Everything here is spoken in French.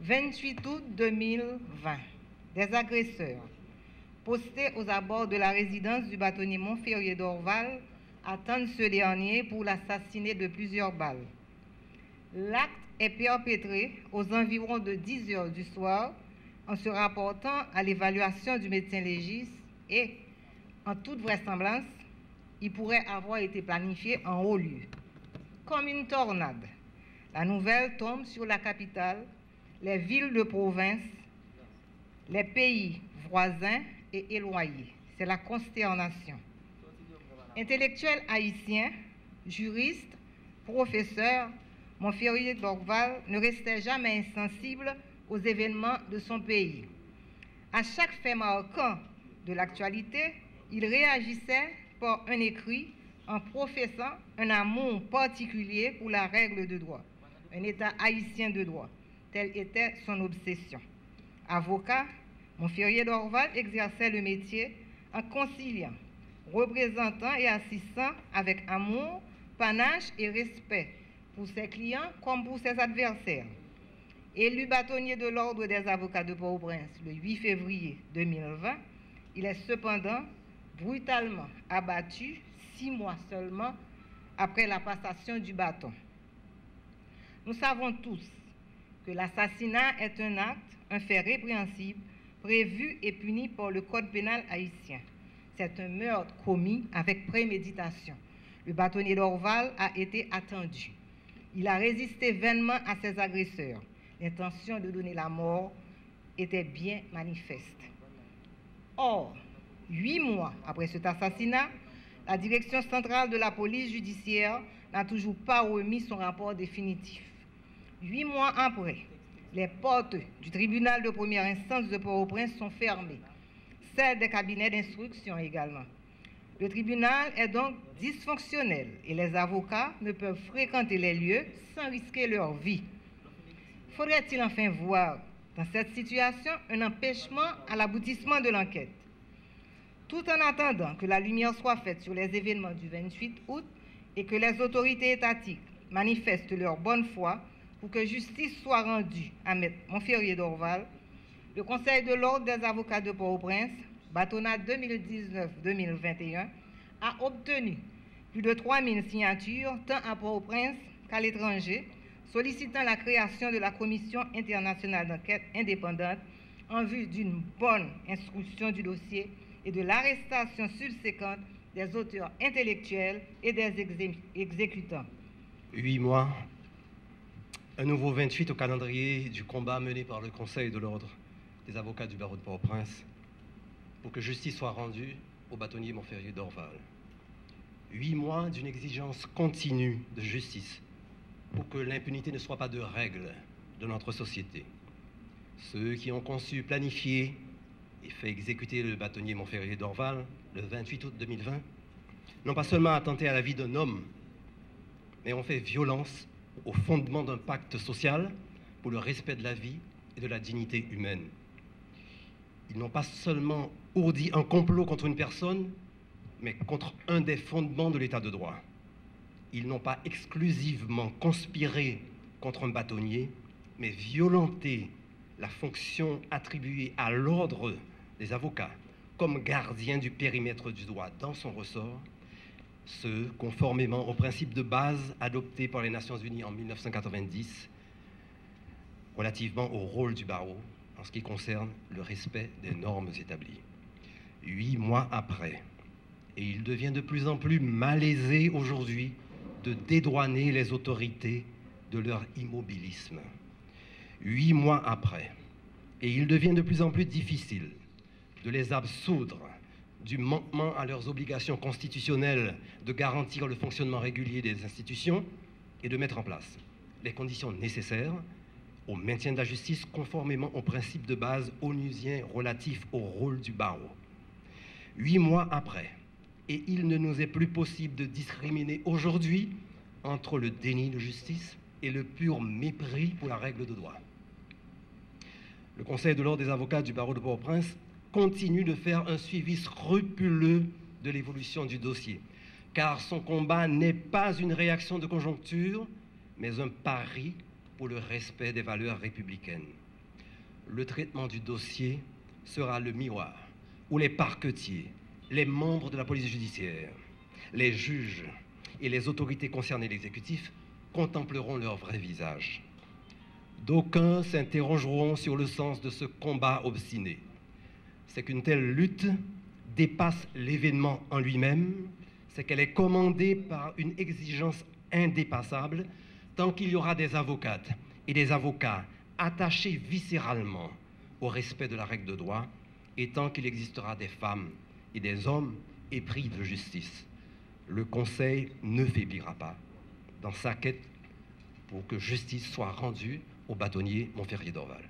28 août 2020, des agresseurs postés aux abords de la résidence du bâtonnier Montferrier d'Orval attendent ce dernier pour l'assassiner de plusieurs balles. L'acte est perpétré aux environs de 10 heures du soir en se rapportant à l'évaluation du médecin légiste et, en toute vraisemblance, il pourrait avoir été planifié en haut lieu. Comme une tornade, la nouvelle tombe sur la capitale, les villes de province, les pays voisins et éloignés. C'est la consternation. Intellectuels haïtiens, juristes, professeurs, Montferrier d'Orval ne restait jamais insensible aux événements de son pays. À chaque fait marquant de l'actualité, il réagissait par un écrit en professant un amour particulier pour la règle de droit, un État haïtien de droit. Telle était son obsession. Avocat, Montferrier d'Orval exerçait le métier en conciliant, représentant et assistant avec amour, panache et respect pour ses clients comme pour ses adversaires. Élu bâtonnier de l'Ordre des avocats de Port-au-Prince le 8 février 2020, il est cependant brutalement abattu 6 mois seulement après la passation du bâton. Nous savons tous que l'assassinat est un acte, un fait répréhensible, prévu et puni par le Code pénal haïtien. C'est un meurtre commis avec préméditation. Le bâtonnier d'Orval a été attendu. Il a résisté vainement à ses agresseurs. L'intention de donner la mort était bien manifeste. Or, 8 mois après cet assassinat, la direction centrale de la police judiciaire n'a toujours pas remis son rapport définitif. 8 mois après, les portes du tribunal de première instance de Port-au-Prince sont fermées, celles des cabinets d'instruction également. Le tribunal est donc dysfonctionnel et les avocats ne peuvent fréquenter les lieux sans risquer leur vie. Faudrait-il enfin voir dans cette situation un empêchement à l'aboutissement de l'enquête? Tout en attendant que la lumière soit faite sur les événements du 28 août et que les autorités étatiques manifestent leur bonne foi pour que justice soit rendue à Maître Montferrier d'Orval, le Conseil de l'Ordre des avocats de Port-au-Prince, bâtonnat 2019-2021, a obtenu plus de 3000 signatures tant à Port-au-Prince qu'à l'étranger, sollicitant la création de la Commission internationale d'enquête indépendante en vue d'une bonne instruction du dossier et de l'arrestation subséquente des auteurs intellectuels et des exécutants. 8 mois, un nouveau 28 au calendrier du combat mené par le Conseil de l'Ordre des avocats du barreau de Port-au-Prince pour que justice soit rendue au bâtonnier Montferrier d'Orval. 8 mois d'une exigence continue de justice pour que l'impunité ne soit pas de règle de notre société. Ceux qui ont conçu, planifié et fait exécuter le bâtonnier Montferrier d'Orval le 28 août 2020 n'ont pas seulement attenté à la vie d'un homme, mais ont fait violence au fondement d'un pacte social pour le respect de la vie et de la dignité humaine. Ils n'ont pas seulement ourdi un complot contre une personne, mais contre un des fondements de l'état de droit. Ils n'ont pas exclusivement conspiré contre un bâtonnier, mais violenté la fonction attribuée à l'ordre des avocats comme gardien du périmètre du droit dans son ressort, ce conformément aux principes de base adoptés par les Nations Unies en 1990 relativement au rôle du barreau en ce qui concerne le respect des normes établies. 8 mois après, et il devient de plus en plus malaisé aujourd'hui de dédouaner les autorités de leur immobilisme. 8 mois après, et il devient de plus en plus difficile de les absoudre du manquement à leurs obligations constitutionnelles de garantir le fonctionnement régulier des institutions et de mettre en place les conditions nécessaires au maintien de la justice conformément aux principes de base onusiens relatifs au rôle du barreau. 8 mois après, et il ne nous est plus possible de discriminer aujourd'hui entre le déni de justice et le pur mépris pour la règle de droit. Le Conseil de l'Ordre des avocats du barreau de Port-au-Prince continue de faire un suivi scrupuleux de l'évolution du dossier, car son combat n'est pas une réaction de conjoncture, mais un pari pour le respect des valeurs républicaines. le traitement du dossier sera le miroir où les parquetiers, les membres de la police judiciaire, les juges et les autorités concernées de l'exécutif contempleront leur vrai visage. D'aucuns s'interrogeront sur le sens de ce combat obstiné. C'est qu'une telle lutte dépasse l'événement en lui-même, c'est qu'elle est commandée par une exigence indépassable tant qu'il y aura des avocates et des avocats attachés viscéralement au respect de la règle de droit et tant qu'il existera des femmes et des hommes épris de justice. Le Conseil ne faiblira pas dans sa quête pour que justice soit rendue au bâtonnier Montferrier d'Orval.